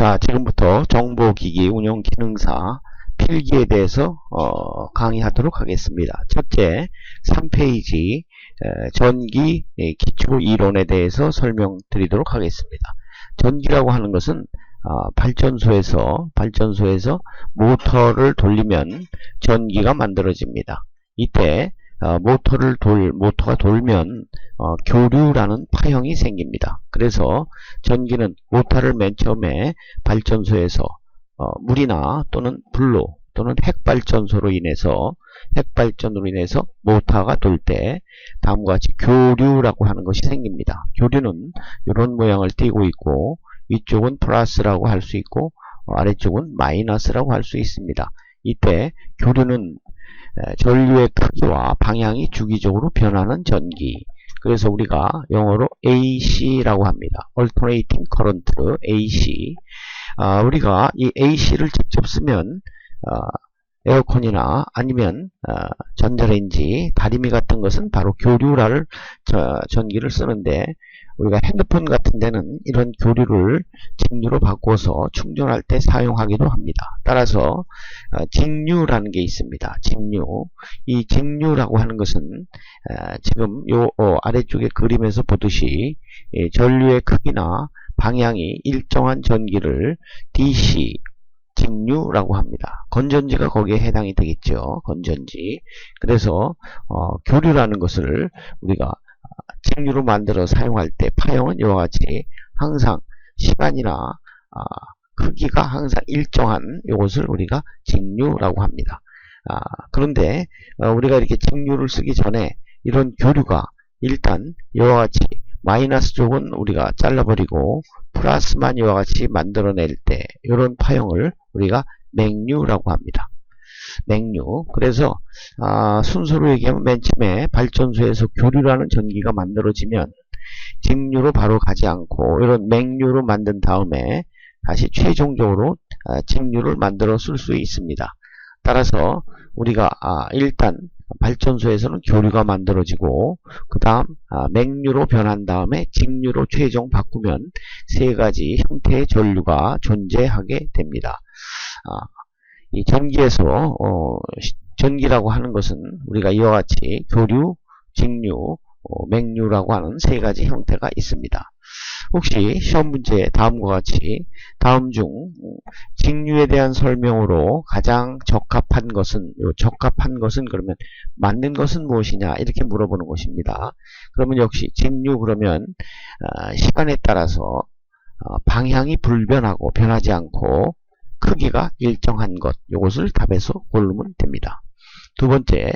자, 지금부터 정보기기 운영 기능사 필기에 대해서 강의하도록 하겠습니다. 첫째, 3페이지 전기 기초 이론에 대해서 설명드리도록 하겠습니다. 전기라고 하는 것은 발전소에서 모터를 돌리면 전기가 만들어집니다. 이때 모터가 돌면 교류라는 파형이 생깁니다. 그래서 전기는 모터를 맨 처음에 발전소에서 물이나 또는 불로 또는 핵발전으로 인해서 모터가 돌 때 다음과 같이 교류라고 하는 것이 생깁니다. 교류는 이런 모양을 띠고 있고 위쪽은 플러스라고 할 수 있고 아래쪽은 마이너스라고 할 수 있습니다. 이때 교류는 전류의 크기와 방향이 주기적으로 변하는 전기. 그래서 우리가 영어로 AC라고 합니다. Alternating Current, AC. 우리가 이 AC를 직접 쓰면 에어컨이나 아니면 전자레인지, 다리미 같은 것은 바로 교류라를 전기를 쓰는데 우리가 핸드폰 같은 데는 이런 교류를 직류로 바꿔서 충전할 때 사용하기도 합니다. 따라서 직류라는 게 있습니다. 직류. 이 직류라고 하는 것은 지금 요 아래쪽에 그림에서 보듯이 전류의 크기나 방향이 일정한 전기를 DC 직류라고 합니다. 건전지가 거기에 해당이 되겠죠. 건전지. 그래서 교류라는 것을 우리가 직류로 만들어 사용할 때 파형은 이와 같이 항상 시간이나 크기가 항상 일정한 이것을 우리가 직류라고 합니다. 그런데 우리가 이렇게 직류를 쓰기 전에 이런 교류가 일단 이와 같이 마이너스 쪽은 우리가 잘라버리고 플러스만 이와 같이 만들어낼 때 이런 파형을 우리가 맥류라고 합니다. 맥류. 그래서 순서로 얘기하면 맨 처음에 발전소에서 교류라는 전기가 만들어지면 직류로 바로 가지 않고 이런 맥류로 만든 다음에 다시 최종적으로 직류를 만들어 쓸 수 있습니다. 따라서 우리가 일단 발전소에서는 교류가 만들어지고 그 다음 맥류로 변한 다음에 직류로 최종 바꾸면 세 가지 형태의 전류가 존재하게 됩니다. 이 전기에서 전기라고 하는 것은 우리가 이와 같이 교류, 직류, 맥류라고 하는 세 가지 형태가 있습니다. 혹시 시험 문제에 다음과 같이 다음 중 직류에 대한 설명으로 가장 적합한 것은 그러면 맞는 것은 무엇이냐 이렇게 물어보는 것입니다. 그러면 역시 직류 그러면 시간에 따라서 방향이 불변하고 변하지 않고 크기가 일정한 것, 이것을 답에서 고르면 됩니다. 두 번째,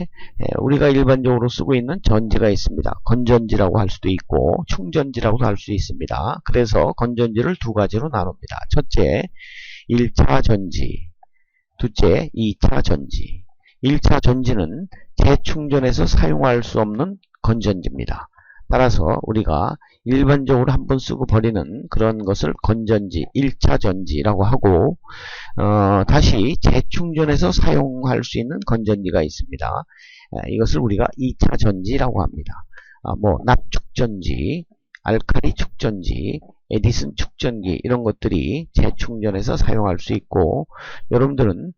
우리가 일반적으로 쓰고 있는 전지가 있습니다. 건전지라고 할 수도 있고 충전지라고도 할 수 있습니다. 그래서 건전지를 두 가지로 나눕니다. 첫째, 1차 전지, 둘째, 2차 전지. 1차 전지는 재충전해서 사용할 수 없는 건전지입니다. 따라서 우리가 일반적으로 한번 쓰고 버리는 그런 것을 건전지, 1차 전지라고 하고 다시 재충전해서 사용할 수 있는 건전지가 있습니다. 이것을 우리가 2차 전지라고 합니다. 납축전지, 알칼리 축전지, 에디슨 축전기 이런 것들이 재충전해서 사용할 수 있고 여러분들은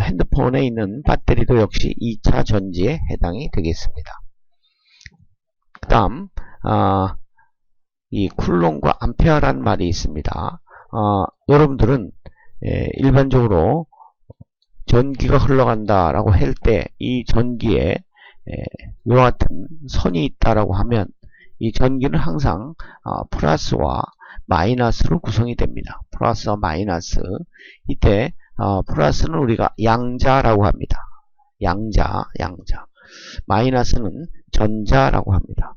핸드폰에 있는 배터리도 역시 2차 전지에 해당이 되겠습니다. 그 다음 이 쿨롱과 암페어라는 말이 있습니다. 여러분들은 일반적으로 전기가 흘러간다 라고 할 때 이 전기에 이와 같은 선이 있다라고 하면 이 전기는 항상 플러스와 마이너스로 구성이 됩니다. 플러스와 마이너스. 이때 플러스는 우리가 양자라고 합니다. 양자. 마이너스는 전자라고 합니다.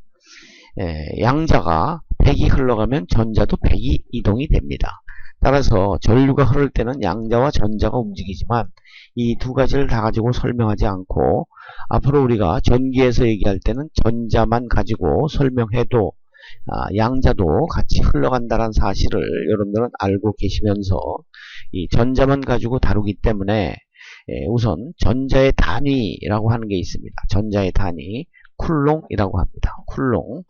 양자가 100이 흘러가면 전자도 100이 이동이 됩니다. 따라서 전류가 흐를 때는 양자와 전자가 움직이지만 이 두 가지를 다 가지고 설명하지 않고 앞으로 우리가 전기에서 얘기할 때는 전자만 가지고 설명해도 양자도 같이 흘러간다는 사실을 여러분들은 알고 계시면서 이 전자만 가지고 다루기 때문에 우선 전자의 단위라고 하는 게 있습니다. 전자의 단위 쿨롱이라고 합니다. 쿨롱.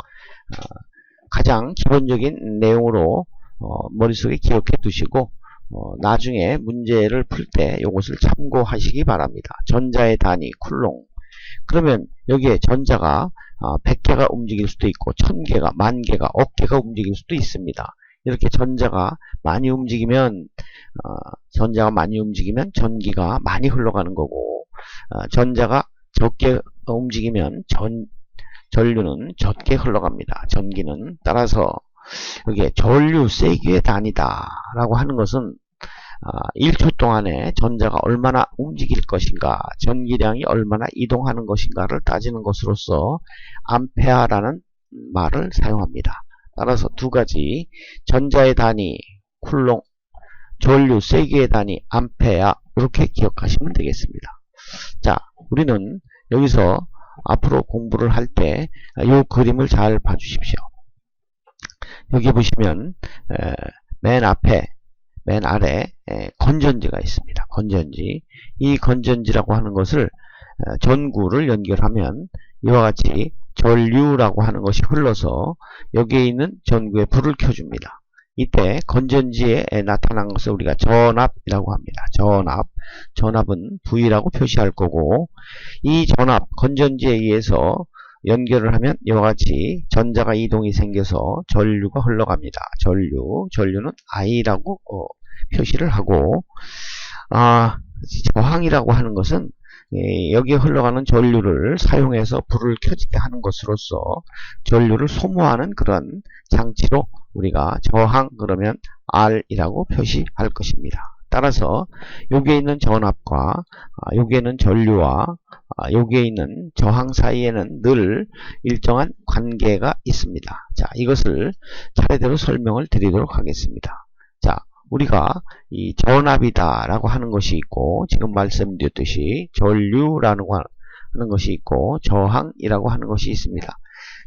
가장 기본적인 내용으로 머릿속에 기억해 두시고 나중에 문제를 풀 때 이것을 참고하시기 바랍니다. 전자의 단위 쿨롱. 그러면 여기에 전자가 100개가 움직일 수도 있고 1000개가, 10,000개가, 10,000개가 움직일 수도 있습니다. 이렇게 전자가 많이 움직이면 전기가 많이 흘러가는 거고, 전자가 적게 움직이면 전류는 적게 흘러갑니다. 전기는. 따라서 여기에 전류 세기의 단위다 라고 하는 것은 1초 동안에 전자가 얼마나 움직일 것인가, 전기량이 얼마나 이동하는 것인가를 따지는 것으로서 암페아라는 말을 사용합니다. 따라서 두 가지, 전자의 단위 쿨롱, 전류 세기의 단위 암페아, 이렇게 기억하시면 되겠습니다. 자, 우리는 여기서 앞으로 공부를 할 때 이 그림을 잘 봐주십시오. 여기 보시면 맨 아래 건전지가 있습니다. 건전지. 이 건전지라고 하는 것을 전구를 연결하면 이와 같이 전류라고 하는 것이 흘러서 여기에 있는 전구에 불을 켜줍니다. 이때 건전지에 나타난 것을 우리가 전압이라고 합니다. 전압은 V라고 표시할 거고, 이 전압, 건전지에 의해서 연결을 하면 이와 같이 전자가 이동이 생겨서 전류가 흘러갑니다. 전류는 I라고 표시를 하고, 저항이라고 하는 것은 여기에 흘러가는 전류를 사용해서 불을 켜지게 하는 것으로서 전류를 소모하는 그런 장치로 우리가 저항 그러면 R이라고 표시할 것입니다. 따라서 여기에 있는 전압과 여기에 있는 전류와 여기에 있는 저항 사이에는 늘 일정한 관계가 있습니다. 자, 이것을 차례대로 설명을 드리도록 하겠습니다. 자, 우리가 이 전압이다 라고 하는 것이 있고, 지금 말씀드렸듯이 전류라는 하는 것이 있고 저항이라고 하는 것이 있습니다.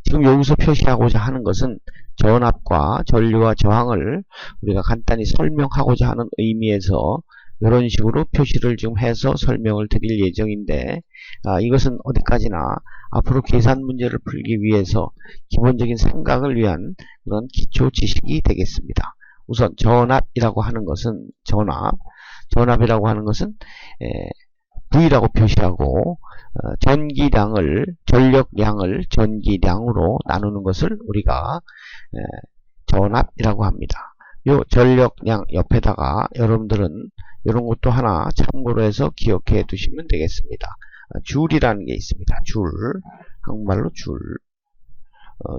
지금 여기서 표시하고자 하는 것은 전압과 전류와 저항을 우리가 간단히 설명하고자 하는 의미에서 이런 식으로 표시를 지금 해서 설명을 드릴 예정인데, 이것은 어디까지나 앞으로 계산 문제를 풀기 위해서 기본적인 생각을 위한 그런 기초 지식이 되겠습니다. 우선 전압이라고 하는 것은 전압이라고 하는 것은 V라고 표시하고, 전력량을 전기량으로 나누는 것을 우리가 전압이라고 합니다. 요 전력량 옆에다가 여러분들은 이런 것도 하나 참고로 해서 기억해 두시면 되겠습니다. 줄이라는 게 있습니다. 한국말로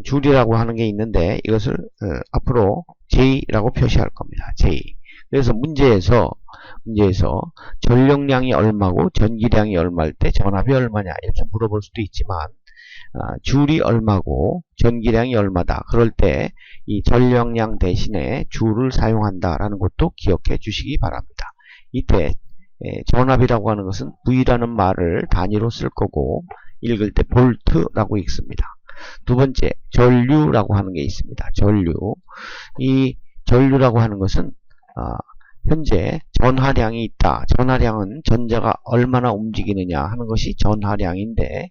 줄이라고 하는 게 있는데, 이것을 앞으로 J라고 표시할 겁니다. J. 그래서 문제에서 전력량이 얼마고 전기량이 얼마일 때 전압이 얼마냐 이렇게 물어볼 수도 있지만, 줄이 얼마고 전기량이 얼마다 그럴 때 이 전력량 대신에 줄을 사용한다라는 것도 기억해 주시기 바랍니다. 이때 전압이라고 하는 것은 V라는 말을 단위로 쓸 거고, 읽을 때 볼트라고 읽습니다. 두 번째, 전류라고 하는 게 있습니다. 이 전류라고 하는 것은 현재 전하량이 있다. 전하량은 전자가 얼마나 움직이느냐 하는 것이 전하량인데,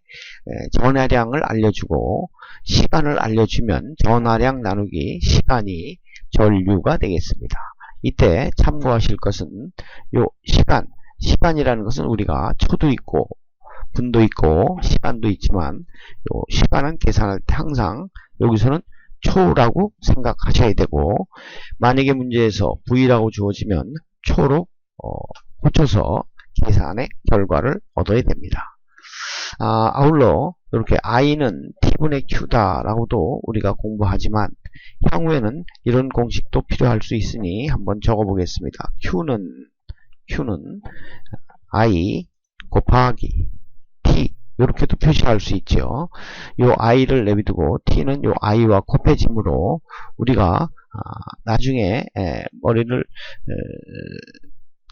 전하량을 알려주고 시간을 알려주면 전하량 나누기 시간이 전류가 되겠습니다. 이때 참고하실 것은 요 시간이라는 것은 우리가 초도 있고 분도 있고 시간도 있지만, 요 시간은 계산할 때 항상 여기서는 초라고 생각하셔야 되고, 만약에 문제에서 V라고 주어지면 초로 고쳐서 계산의 결과를 얻어야 됩니다. 아울러 이렇게 I는 T분의 Q다 라고도 우리가 공부하지만, 향후에는 이런 공식도 필요할 수 있으니 한번 적어 보겠습니다. Q는 I 곱하기 T, 이렇게도 표시할 수 있죠. 요 I를 내비두고 T는 요 I와 곱해짐으로 우리가 나중에 머리를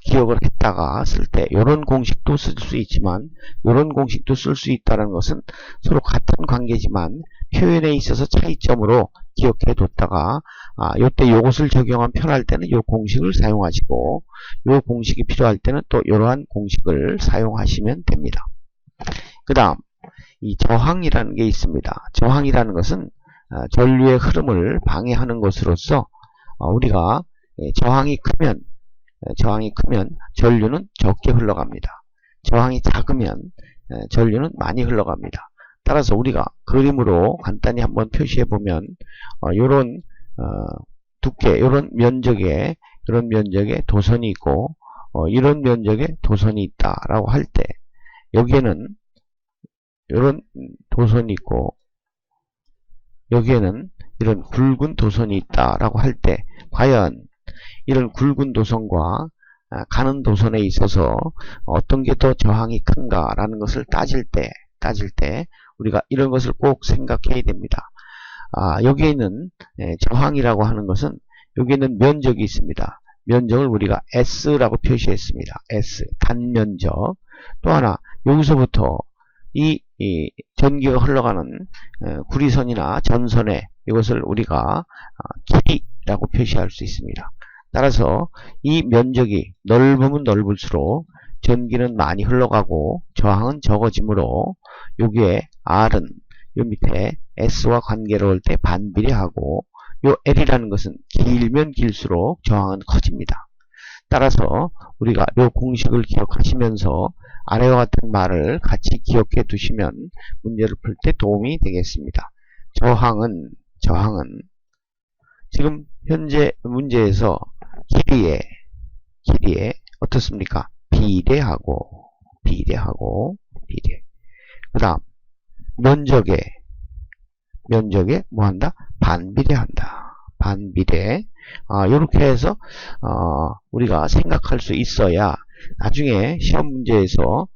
기억을 했다가 쓸 때 이런 공식도 쓸 수 있지만, 이런 공식도 쓸 수 있다는 것은 서로 같은 관계지만 표현에 있어서 차이점으로 기억해 뒀다가 요때 요것을 적용하면 편할 때는 요 공식을 사용하시고, 요 공식이 필요할 때는 또 이러한 공식을 사용하시면 됩니다. 그 다음 이 저항이라는 게 있습니다. 저항이라는 것은 전류의 흐름을 방해하는 것으로서 우리가 저항이 크면 저항이 크면 전류는 적게 흘러갑니다. 저항이 작으면 전류는 많이 흘러갑니다. 따라서 우리가 그림으로 간단히 한번 표시해 보면 요런 두께, 요런 면적에 도선이 있고 이런 면적에 도선이 있다라고 할 때 여기에는 이런 도선이 있고 여기에는 이런 굵은 도선이 있다라고 할 때 과연 이런 굵은 도선과 가는 도선에 있어서 어떤 게 더 저항이 큰가라는 것을 따질 때 우리가 이런 것을 꼭 생각해야 됩니다. 여기에 있는 저항이라고 하는 것은 여기에는 면적이 있습니다. 면적을 우리가 S라고 표시했습니다. S, 단면적. 또 하나, 여기서부터 이 전기가 흘러가는 구리선이나 전선에 이것을 우리가 길이라고 표시할 수 있습니다. 따라서 이 면적이 넓으면 넓을수록 전기는 많이 흘러가고 저항은 적어지므로 여기에 R은 요 밑에 S와 관계로울 때 반비례하고 요 L이라는 것은 길면 길수록 저항은 커집니다. 따라서 우리가 요 공식을 기억하시면서 아래와 같은 말을 같이 기억해 두시면 문제를 풀 때 도움이 되겠습니다. 저항은 지금 현재 문제에서 길이에 어떻습니까? 비례하고 그 다음 면적에 뭐한다? 반비례한다. 반비례. 이렇게 해서 우리가 생각할 수 있어야 나중에 시험 문제에서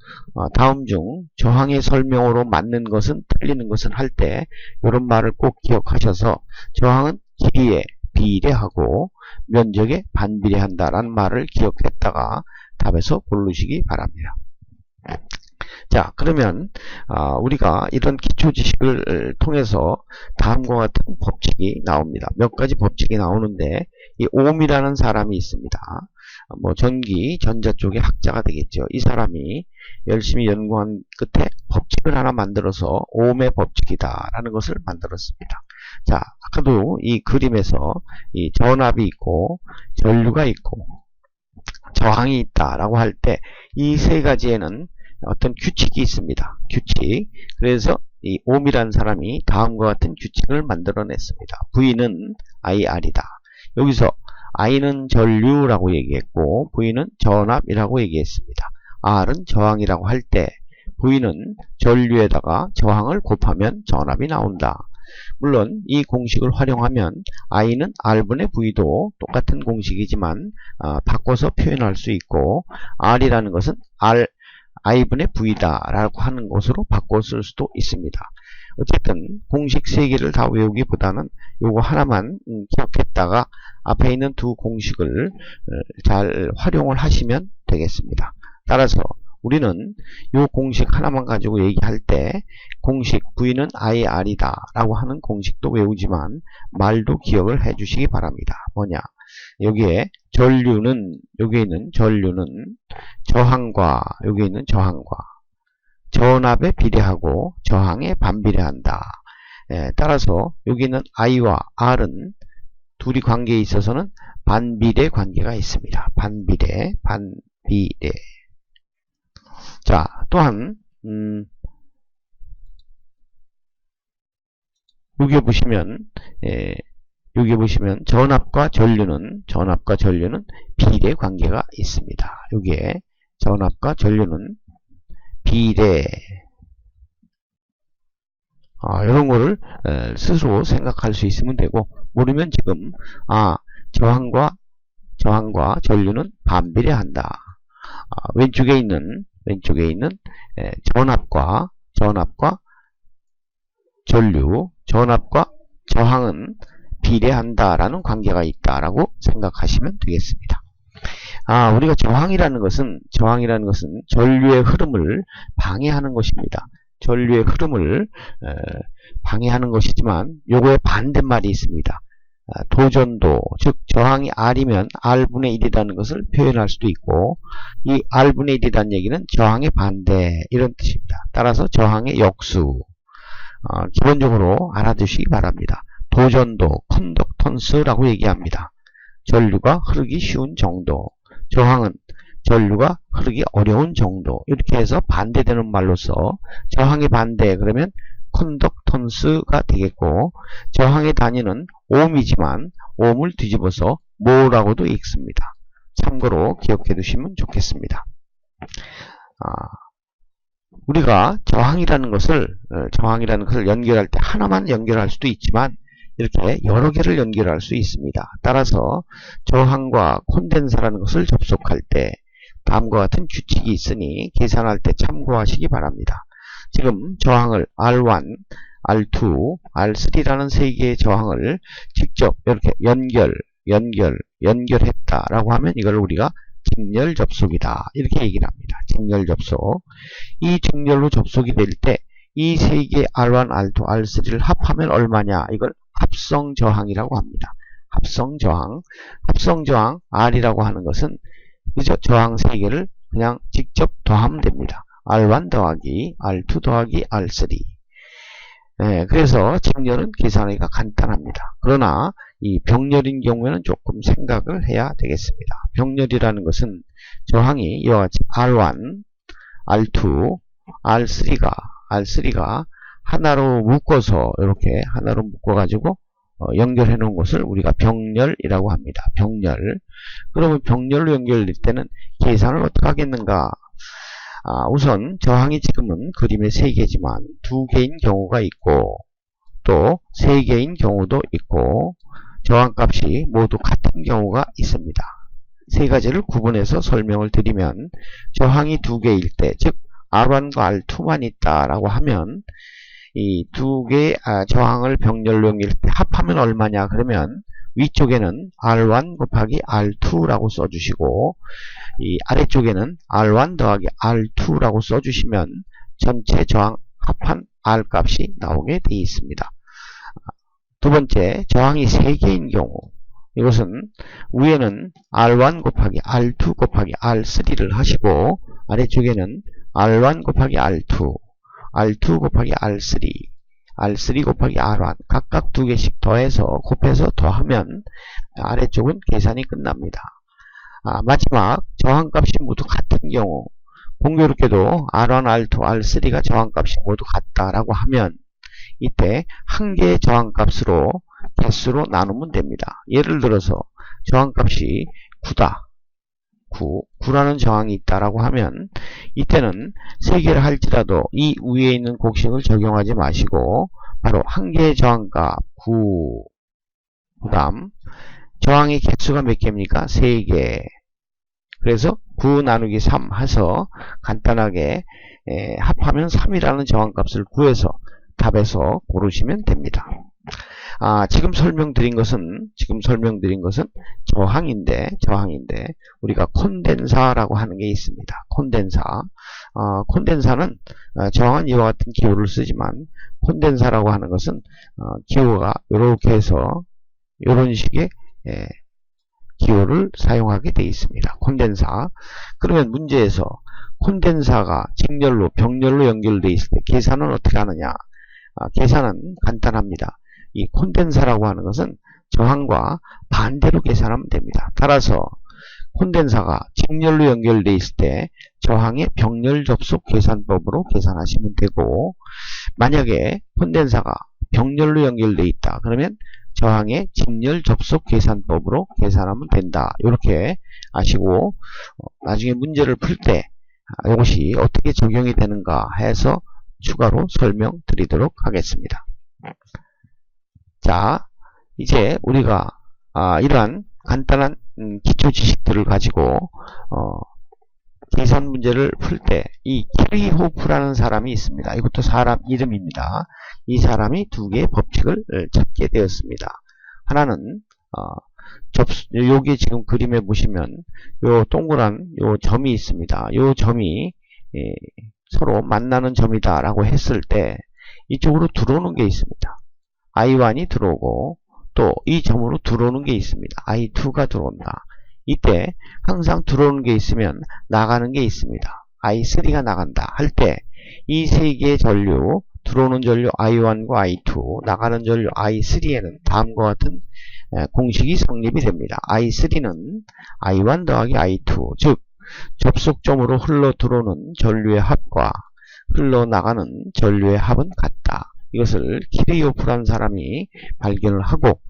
다음 중 저항의 설명으로 맞는 것은 틀리는 것은 할 때 이런 말을 꼭 기억하셔서 저항은 길이에 비례하고 면적에 반비례한다라는 말을 기억했다가 답에서 고르시기 바랍니다. 자, 그러면 우리가 이런 기초 지식을 통해서 다음과 같은 법칙이 나옵니다. 몇 가지 법칙이 나오는데 이 옴이라는 사람이 있습니다. 전기, 전자 쪽의 학자가 되겠죠. 이 사람이 열심히 연구한 끝에 법칙을 하나 만들어서 옴의 법칙이다라는 것을 만들었습니다. 자, 아까도 이 그림에서 이 전압이 있고 전류가 있고 저항이 있다라고 할 때 이 세 가지에는 어떤 규칙이 있습니다. 규칙. 그래서 이 옴이라는 사람이 다음과 같은 규칙을 만들어냈습니다. V는 IR이다. 여기서 I는 전류라고 얘기했고 V는 전압이라고 얘기했습니다. R은 저항이라고 할 때 V는 전류에다가 저항을 곱하면 전압이 나온다. 물론 이 공식을 활용하면 I는 R분의 V도 똑같은 공식이지만 바꿔서 표현할 수 있고 R이라는 것은 I분의 V다 라고 하는 것으로 바꿔 쓸 수도 있습니다. 어쨌든 공식 3개를 다 외우기보다는 요거 하나만 기억했다가 앞에 있는 두 공식을 잘 활용을 하시면 되겠습니다. 따라서 우리는 요 공식 하나만 가지고 얘기할 때 공식 V는 IR이다 라고 하는 공식도 외우지만 말도 기억을 해 주시기 바랍니다. 뭐냐? 여기에 여기에 있는 전류는 저항과 여기에 있는 저항과 전압에 비례하고 저항에 반비례한다. 따라서 여기 있는 I와 R은 둘이 관계에 있어서는 반비례 관계가 있습니다. 반비례. 자, 또한 여기에 보시면 전압과 전류는 비례 관계가 있습니다. 여기에 전압과 전류는 비례. 이런 거를 스스로 생각할 수 있으면 되고, 모르면 지금 저항과 전류는 반비례한다. 왼쪽에 있는 전압과 전류, 전압과 저항은 비례한다라는 관계가 있다라고 생각하시면 되겠습니다. 우리가 저항이라는 것은 전류의 흐름을 방해하는 것입니다. 전류의 흐름을 방해하는 것이지만 요거에 반대말이 있습니다. 도전도, 즉 저항이 R이면 R분의 1이라는 것을 표현할 수도 있고, 이 R분의 1이라는 얘기는 저항의 반대 이런 뜻입니다. 따라서 저항의 역수 기본적으로 알아두시기 바랍니다. 도전도, 컨덕턴스라고 얘기합니다. 전류가 흐르기 쉬운 정도. 저항은 전류가 흐르기 어려운 정도. 이렇게 해서 반대되는 말로서 저항의 반대 그러면 컨덕턴스가 되겠고, 저항의 단위는 옴이지만 옴을 뒤집어서 모라고도 읽습니다. 참고로 기억해 두시면 좋겠습니다. 우리가 저항이라는 것을 연결할 때 하나만 연결할 수도 있지만 이렇게 여러 개를 연결할 수 있습니다. 따라서 저항과 콘덴사라는 것을 접속할 때 다음과 같은 규칙이 있으니 계산할 때 참고하시기 바랍니다. 지금 저항을 R1, R2, R3라는 세 개의 저항을 직접 이렇게 연결했다라고 하면 이걸 우리가 직렬 접속이다, 이렇게 얘기를 합니다. 직렬 접속. 이 직렬로 접속이 될 때 이 세 개 R1, R2, R3를 합하면 얼마냐? 이걸 합성 저항이라고 합니다. 합성 저항. 합성 저항 R이라고 하는 것은 그죠? 저항 세 개를 그냥 직접 더하면 됩니다. R1 더하기 R2 더하기 R3. 그래서 직렬은 계산하기가 간단합니다. 그러나 이 병렬인 경우에는 조금 생각을 해야 되겠습니다. 병렬이라는 것은 저항이 이와 같이 R1, R2, R3가 하나로 묶어서 이렇게 하나로 묶어가지고 연결해 놓은 것을 우리가 병렬이라고 합니다. 병렬. 그러면 병렬로 연결될 때는 계산을 어떻게 하겠는가? 우선 저항이 지금은 그림에 3개지만 2개인 경우가 있고 또 3개인 경우도 있고 저항값이 모두 같은 경우가 있습니다. 세 가지를 구분해서 설명을 드리면 저항이 2개일 때, 즉 R1과 R2만 있다라고 하면 이 2개의 저항을 병렬로 연결할 때 합하면 얼마냐? 그러면 위쪽에는 R1 곱하기 R2라고 써주시고 이 아래쪽에는 R1 더하기 R2라고 써주시면 전체 저항 합한 R 값이 나오게 되어 있습니다. 두 번째, 저항이 3개인 경우, 이것은 위에는 R1 곱하기 R2 곱하기 R3를 하시고 아래쪽에는 R1 곱하기 R2, R2 곱하기 R3, R3 곱하기 R1 각각 2개씩 더해서 곱해서 더하면 아래쪽은 계산이 끝납니다. 마지막 저항값이 모두 같은 경우, 공교롭게도 R1, R2, R3가 저항값이 모두 같다라고 하면 이때 한 개의 저항값으로 개수로 나누면 됩니다. 예를 들어서 저항값이 9다. 9라는 저항이 있다라고 하면 이때는 3개를 할지라도 이 위에 있는 곡식을 적용하지 마시고 바로 한 개의 저항값 9, 그 다음 저항의 개수가 몇 개입니까? 3개. 그래서 9 나누기 3 해서 간단하게 합하면 3이라는 저항값을 구해서 답에서 고르시면 됩니다. 지금 설명드린 것은 저항인데 우리가 콘덴사라고 하는 게 있습니다. 콘덴사는 저항은 이와 같은 기호를 쓰지만 콘덴사라고 하는 것은 기호가 이렇게 해서 이런 식의 기호를 사용하게 되어 있습니다. 콘덴사. 그러면 문제에서 콘덴사가 직렬로 병렬로 연결되어 있을 때 계산은 어떻게 하느냐? 계산은 간단합니다. 이 콘덴사라고 하는 것은 저항과 반대로 계산하면 됩니다. 따라서 콘덴사가 직렬로 연결되어 있을 때 저항의 병렬 접속 계산법으로 계산하시면 되고, 만약에 콘덴사가 병렬로 연결되어 있다 그러면 저항의 직렬 접속 계산법으로 계산하면 된다. 이렇게 아시고 나중에 문제를 풀 때 이것이 어떻게 적용이 되는가 해서 추가로 설명드리도록 하겠습니다. 자, 이제 우리가 이러한 간단한 기초 지식들을 가지고 계산 문제를 풀 때 이 키르호프라는 사람이 있습니다. 이것도 사람 이름입니다. 이 사람이 2개의 법칙을 찾게 되었습니다. 하나는 여기 지금 그림에 보시면 요 동그란 요 점이 있습니다. 요 점이 서로 만나는 점이다 라고 했을 때 이쪽으로 들어오는 게 있습니다. I1이 들어오고 또 이 점으로 들어오는 게 있습니다. I2가 들어온다. 이때 항상 들어오는 게 있으면 나가는 게 있습니다. I3가 나간다 할 때 이 세 개의 전류 들어오는 전류 I1과 I2, 나가는 전류 I3에는 다음과 같은 공식이 성립이 됩니다. I3는 I1 더하기 I2, 즉 접속점으로 흘러 들어오는 전류의 합과 흘러나가는 전류의 합은 같다. 이것을 키르요프라는 사람이 발견을 하고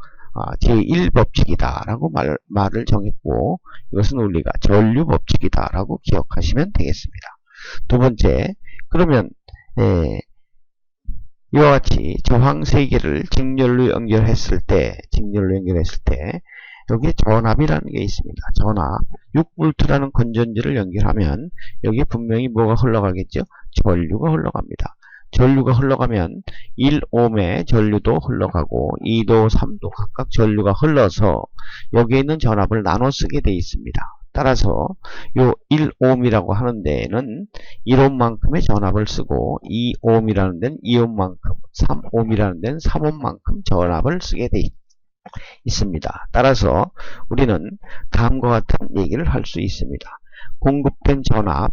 제1법칙이다 라고 말을 정했고, 이것은 우리가 전류법칙이다 라고 기억하시면 되겠습니다. 두 번째, 그러면 이와 같이 저항 3개를 직렬로 연결했을 때 여기에 전압이라는 게 있습니다. 전압 6V라는 건전지를 연결하면 여기에 분명히 뭐가 흘러가겠죠? 전류가 흘러갑니다. 전류가 흘러가면 1ohm의 전류도 흘러가고 2도, 3도 각각 전류가 흘러서 여기에 있는 전압을 나눠 쓰게 되어 있습니다. 따라서 요 1ohm이라고 하는 데에는 1ohm만큼의 전압을 쓰고 2ohm이라는 데는 2ohm만큼, 3ohm이라는 데는 3ohm만큼 전압을 쓰게 되어 있습니다. 따라서 우리는 다음과 같은 얘기를 할 수 있습니다. 공급된 전압,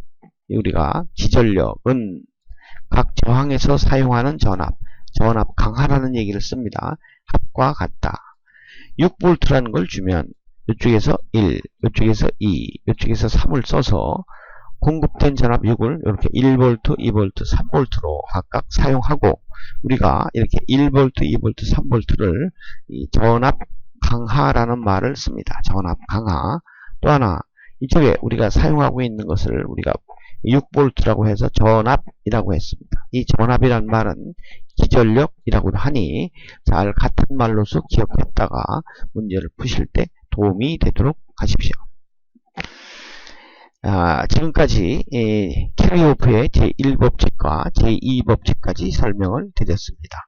우리가 지전력은 각 저항에서 사용하는 전압 강하라는 얘기를 씁니다. 합과 같다. 6V라는 걸 주면 이쪽에서 1, 이쪽에서 2, 이쪽에서 3을 써서 공급된 전압 6을 이렇게 1V, 2V, 3V로 각각 사용하고, 우리가 이렇게 1V, 2V, 3V를 이 전압 강하라는 말을 씁니다. 전압 강하. 또 하나, 이쪽에 우리가 사용하고 있는 것을 우리가 6V라고 해서 전압이라고 했습니다. 이 전압이란 말은 기전력이라고도 하니 잘 같은 말로서 기억했다가 문제를 푸실 때 도움이 되도록 하십시오. 지금까지 키르요프의 제1법칙과 제2법칙까지 설명을 드렸습니다.